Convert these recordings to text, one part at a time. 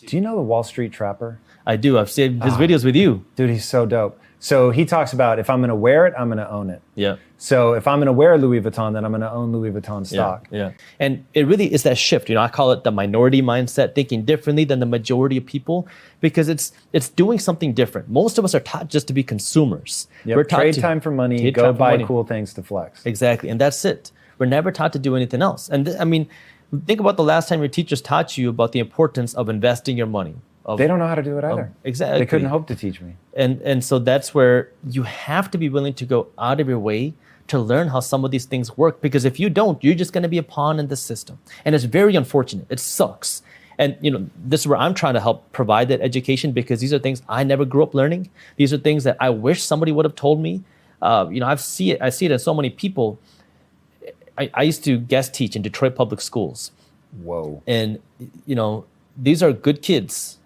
Do you know the Wall Street Trapper? I do. I've seen his videos with you. Dude, he's so dope. So he talks about if I'm going to wear it, I'm going to own it. Yeah. So if I'm going to wear Louis Vuitton, then I'm going to own Louis Vuitton stock. Yeah. And it really is that shift. I call it the minority mindset, thinking differently than the majority of people, because it's doing something different. Most of us are taught just to be consumers. Yep. We're taught trade time for money, go buy cool things to flex. Exactly. And that's it. We're never taught to do anything else. And think about the last time your teachers taught you about the importance of investing your money. They don't know how to do it either. Exactly. They couldn't hope to teach me. And so that's where you have to be willing to go out of your way to learn how some of these things work. Because if you don't, you're just going to be a pawn in the system. And it's very unfortunate. It sucks. And this is where I'm trying to help provide that education, because these are things I never grew up learning. These are things that I wish somebody would have told me. I see it in so many people. I used to guest teach in Detroit public schools. Whoa. And these are good kids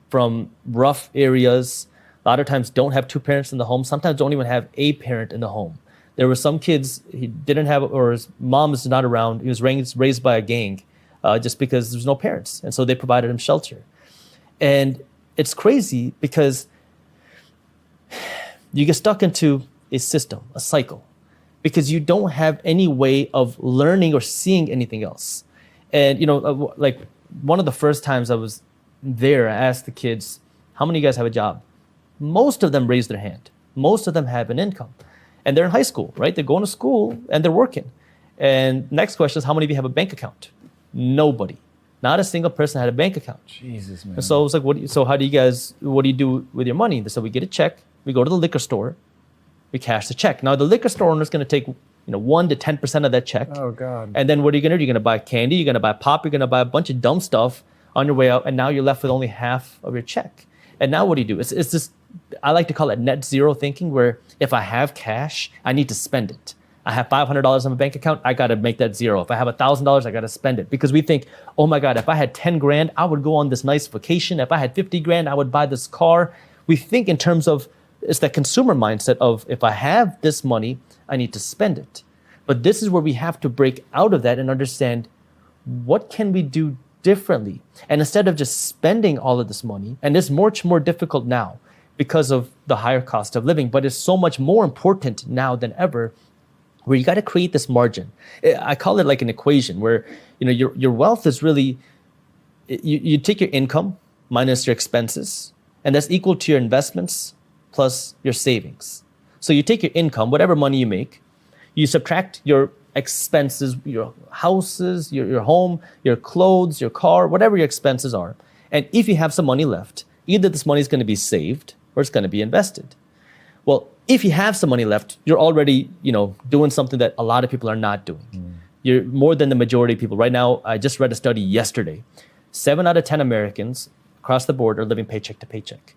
from rough areas. A lot of times don't have two parents in the home. Sometimes don't even have a parent in the home. There were some kids he didn't have, or his mom is not around. He was raised by a gang just because there's no parents. And so they provided him shelter. And it's crazy because you get stuck into a system, a cycle, because you don't have any way of learning or seeing anything else. And, like one of the first times I was there, I asked the kids, how many of you guys have a job? Most of them raised their hand. Most of them have an income. And they're in high school, right? They're going to school and they're working. And next question is, how many of you have a bank account? Nobody. Not a single person had a bank account. Jesus, man. And so I was like, what do you do with your money? So we get a check, we go to the liquor store, we cash the check. Now the liquor store owner is going to take 1 to 10% of that check. Oh God. And then what are you going to do? You're going to buy candy, you're going to buy pop, you're going to buy a bunch of dumb stuff on your way out, and now you're left with only half of your check. And now what do you do? It's this, I like to call it net zero thinking, where if I have cash, I need to spend it. I have $500 in my bank account, I got to make that zero. If I have $1,000, I got to spend it. Because we think, oh my God, if I had 10 grand, I would go on this nice vacation. If I had 50 grand, I would buy this car. We think in terms of, it's that consumer mindset of, if I have this money, I need to spend it. But this is where we have to break out of that and understand, what can we do differently? And instead of just spending all of this money, and it's much more difficult now because of the higher cost of living, but it's so much more important now than ever, where you got to create this margin. I call it like an equation where your wealth is really, you take your income minus your expenses, and that's equal to your investments plus your savings. So you take your income, whatever money you make, you subtract your expenses, your houses, your home, your clothes, your car, whatever your expenses are. And if you have some money left, either this money is going to be saved or it's going to be invested. Well, if you have some money left, you're already, doing something that a lot of people are not doing. You're more than the majority of people. Right now, I just read a study yesterday. 7 out of 10 Americans across the board are living paycheck to paycheck.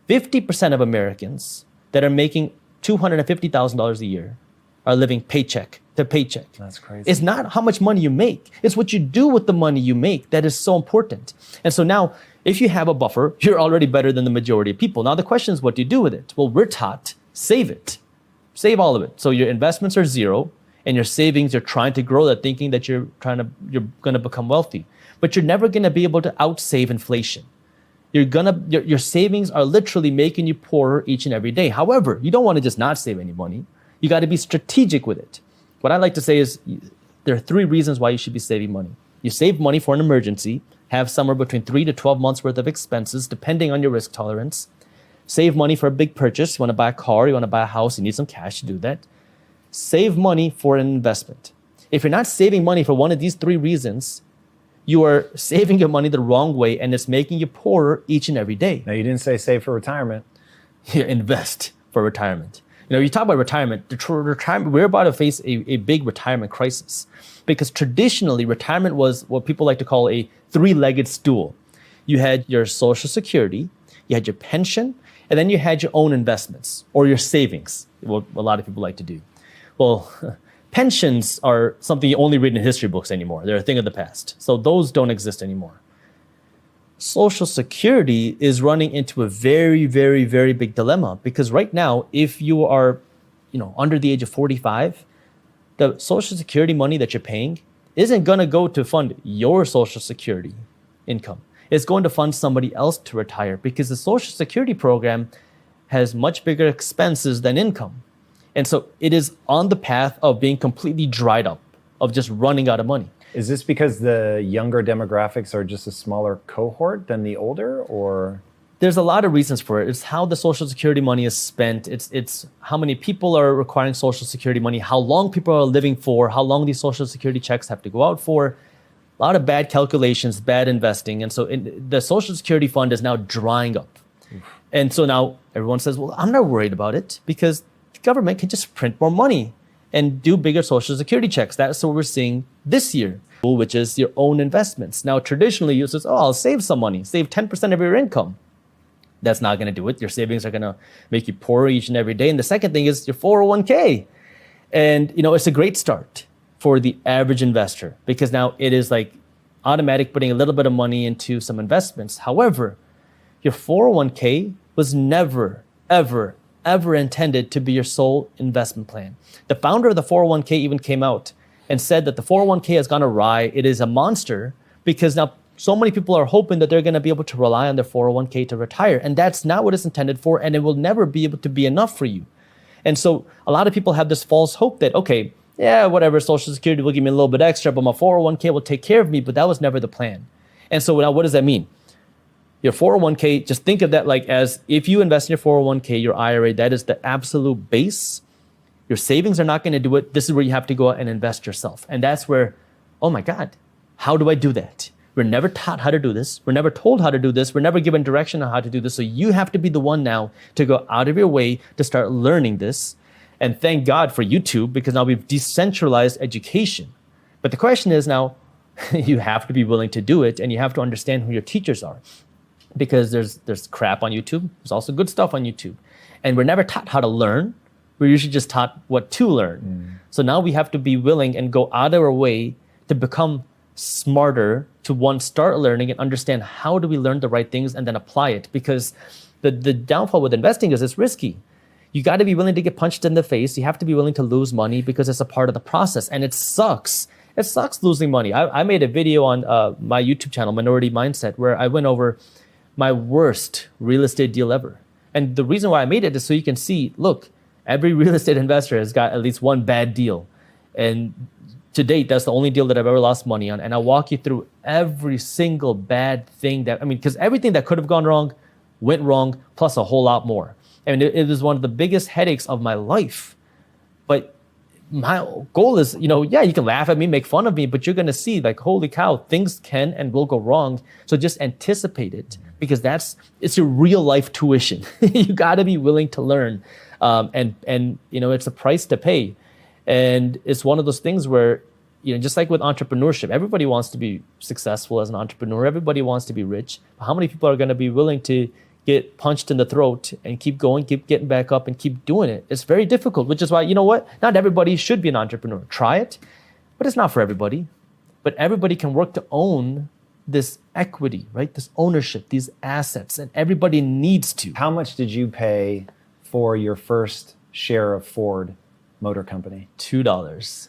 50% of Americans that are making $250,000 a year are living paycheck to paycheck. That's crazy. It's not how much money you make. It's what you do with the money you make that is so important. And so now, if you have a buffer, you're already better than the majority of people. Now the question is, what do you do with it? Well, we're taught, save it. Save all of it. So your investments are zero, and your savings, you're trying to grow that, thinking that you're going to become wealthy. But you're never going to be able to outsave inflation. Your savings are literally making you poorer each and every day. However, you don't want to just not save any money. You got to be strategic with it. What I like to say is, there are 3 reasons why you should be saving money. You save money for an emergency, have somewhere between 3 to 12 months worth of expenses, depending on your risk tolerance. Save money for a big purchase. You want to buy a car, you want to buy a house, you need some cash to do that. Save money for an investment. If you're not saving money for one of these 3 reasons, you are saving your money the wrong way, and it's making you poorer each and every day. Now, you didn't say save for retirement. Yeah, invest for retirement. You talk about retirement, we're about to face a big retirement crisis, because traditionally retirement was what people like to call a 3-legged stool. You had your Social Security, you had your pension, and then you had your own investments or your savings, what a lot of people like to do. Well, pensions are something you only read in history books anymore. They're a thing of the past. So those don't exist anymore. Social Security is running into a very, very, very big dilemma, because right now, if you are, under the age of 45, the Social Security money that you're paying isn't going to go to fund your Social Security income. It's going to fund somebody else to retire because the Social Security program has much bigger expenses than income. And so it is on the path of being completely dried up, of just running out of money. Is this because the younger demographics are just a smaller cohort than the older, or? There's a lot of reasons for it. It's how the Social Security money is spent. It's how many people are requiring Social Security money, how long people are living for, how long these Social Security checks have to go out for. A lot of bad calculations, bad investing. And so the Social Security fund is now drying up. And so now everyone says, well, I'm not worried about it because the government can just print more money and do bigger Social Security checks. That's what we're seeing this year, which is your own investments. Now, traditionally, you say, oh, I'll save some money, save 10% of your income. That's not going to do it. Your savings are going to make you poorer each and every day. And the second thing is your 401k. And, it's a great start for the average investor because now it is like automatic putting a little bit of money into some investments. However, your 401k was never, ever, ever intended to be your sole investment plan. The founder of the 401k even came out and said that the 401k has gone awry. It is a monster because now so many people are hoping that they're going to be able to rely on their 401k to retire. And that's not what it's intended for. And it will never be able to be enough for you. And so a lot of people have this false hope that, okay, yeah, whatever, Social Security will give me a little bit extra, but my 401k will take care of me. But that was never the plan. And so now what does that mean? Your 401k, just think of that like as if you invest in your 401k, your IRA, that is the absolute base. Your savings are not going to do it. This is where you have to go out and invest yourself. And that's where, oh my God, how do I do that? We're never taught how to do this. We're never told how to do this. We're never given direction on how to do this. So you have to be the one now to go out of your way to start learning this. And thank God for YouTube because now we've decentralized education. But the question is now, you have to be willing to do it and you have to understand who your teachers are. Because there's crap on YouTube. There's also good stuff on YouTube. And we're never taught how to learn. We're usually just taught what to learn. So now we have to be willing and go out of our way to become smarter, to one, start learning and understand how do we learn the right things and then apply it. Because the downfall with investing is it's risky. You got to be willing to get punched in the face. You have to be willing to lose money because it's a part of the process. And it sucks. It sucks losing money. I made a video on my YouTube channel, Minority Mindset, where I went over my worst real estate deal ever. And the reason why I made it is so you can see, look, every real estate investor has got at least one bad deal. And to date, that's the only deal that I've ever lost money on. And I'll walk you through every single bad thing because everything that could have gone wrong went wrong, plus a whole lot more. And it was one of the biggest headaches of my life. But my goal is, yeah, you can laugh at me, make fun of me, but you're going to see like, holy cow, things can and will go wrong. So just anticipate it because it's your real life tuition. You got to be willing to learn. And it's a price to pay. And it's one of those things where, just like with entrepreneurship, everybody wants to be successful as an entrepreneur. Everybody wants to be rich. But how many people are going to be willing to get punched in the throat and keep going, keep getting back up and keep doing it? It's very difficult, which is why, not everybody should be an entrepreneur. Try it, but it's not for everybody. But everybody can work to own this equity, right? This ownership, these assets, and everybody needs to. How much did you pay for your first share of Ford Motor Company? $2.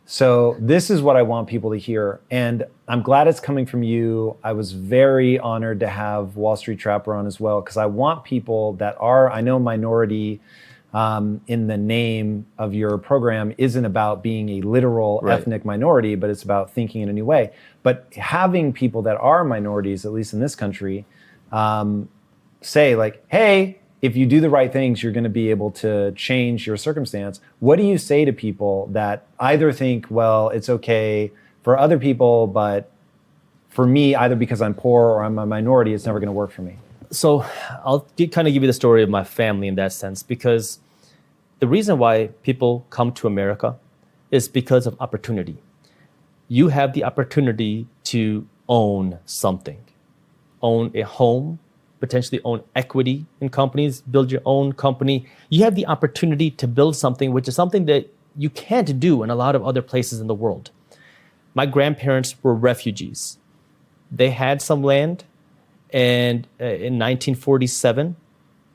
So this is what I want people to hear. And I'm glad it's coming from you. I was very honored to have Wall Street Trapper on as well, because I want people that are, I know minority in the name of your program isn't about being a literal ethnic minority, but it's about thinking in a new way. But having people that are minorities, at least in this country, say like, hey, if you do the right things, you're going to be able to change your circumstance. What do you say to people that either think, well, it's okay for other people, but for me, either because I'm poor or I'm a minority, it's never going to work for me? So I'll kind of give you the story of my family in that sense, because the reason why people come to America is because of opportunity. You have the opportunity to own something, own a home, potentially own equity in companies, build your own company. You have the opportunity to build something, which is something that you can't do in a lot of other places in the world. My grandparents were refugees. They had some land, and in 1947,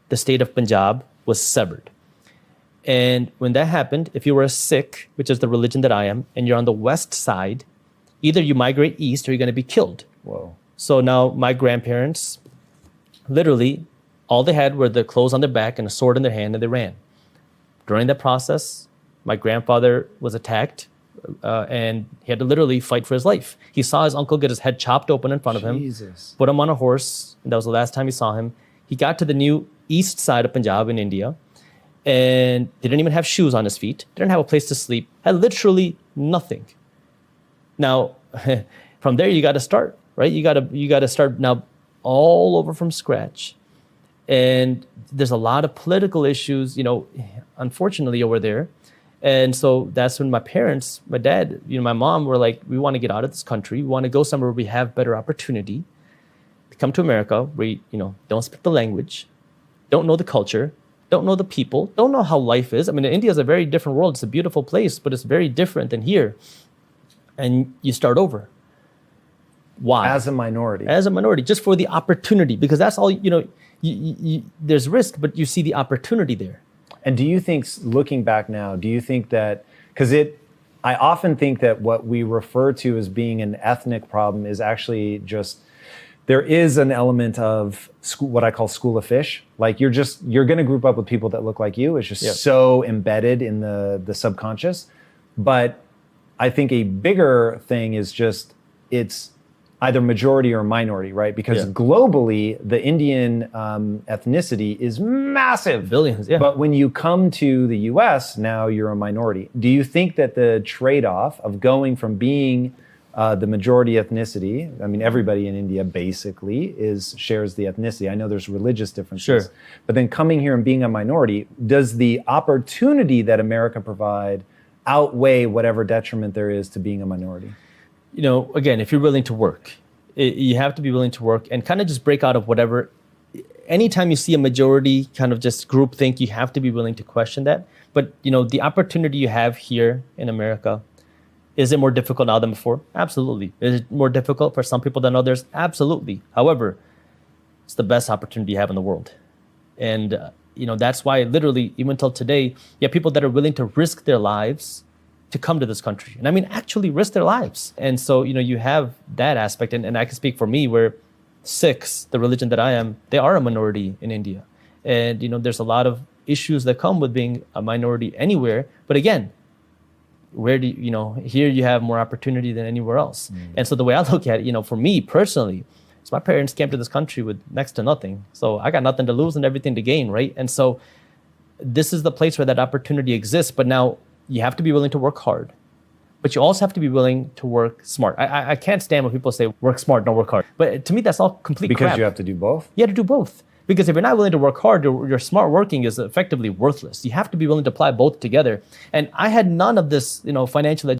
the state of Punjab was severed. And when that happened, if you were a Sikh, which is the religion that I am, and you're on the west side, either you migrate east or you're going to be killed. Whoa. So now my grandparents, literally, all they had were the clothes on their back and a sword in their hand, and they ran. During that process, my grandfather was attacked, and he had to literally fight for his life. He saw his uncle get his head chopped open in front of him, Jesus. put him on a horse, and that was the last time he saw him. He got to the new east side of Punjab in India, and didn't even have shoes on his feet, didn't have a place to sleep, had literally nothing. Now, from there, you got to start, right? You got to start now all over from scratch. And there's a lot of political issues, unfortunately over there. And so that's when my parents, my dad, my mom were like, we want to get out of this country. We want to go somewhere where we have better opportunity. Come to America, where don't speak the language, don't know the culture, don't know the people, don't know how life is. I mean, India is a very different world. It's a beautiful place, but it's very different than here. And you start over. Why? As a minority. As a minority, just for the opportunity, because that's all, there's risk, but you see the opportunity there. And do you think, looking back now, do you think that, I often think that what we refer to as being an ethnic problem is actually just, there is an element of what I call school of fish. Like you're going to group up with people that look like you. It's just so embedded in the subconscious. But I think a bigger thing is just, it's either majority or minority, right? Because globally, the Indian ethnicity is massive. Billions, yeah. But when you come to the US, now you're a minority. Do you think that the trade-off of going from being the majority ethnicity, I mean, everybody in India basically shares the ethnicity. I know there's religious differences. Sure. But then coming here and being a minority, does the opportunity that America provide outweigh whatever detriment there is to being a minority? Again, if you're willing to work, you have to be willing to work and kind of just break out of whatever. Anytime you see a majority kind of just groupthink, you have to be willing to question that. But, the opportunity you have here in America, is it more difficult now than before? Absolutely. Is it more difficult for some people than others? Absolutely. However, it's the best opportunity you have in the world. And, that's why literally, even until today, you have people that are willing to risk their lives to come to this country. And I mean, actually risk their lives. And so, you have that aspect. And I can speak for me where Sikhs, the religion that I am, they are a minority in India. And, there's a lot of issues that come with being a minority anywhere. But again, where do here you have more opportunity than anywhere else. And so the way I look at it, for me personally, is my parents came to this country with next to nothing. So I got nothing to lose and everything to gain, right? And so this is the place where that opportunity exists. But now, you have to be willing to work hard, but you also have to be willing to work smart. I can't stand when people say work smart, don't work hard. But to me, that's all complete crap. Because you have to do both? You have to do both. Because if you're not willing to work hard, your smart working is effectively worthless. You have to be willing to apply both together. And I had none of this, financial education.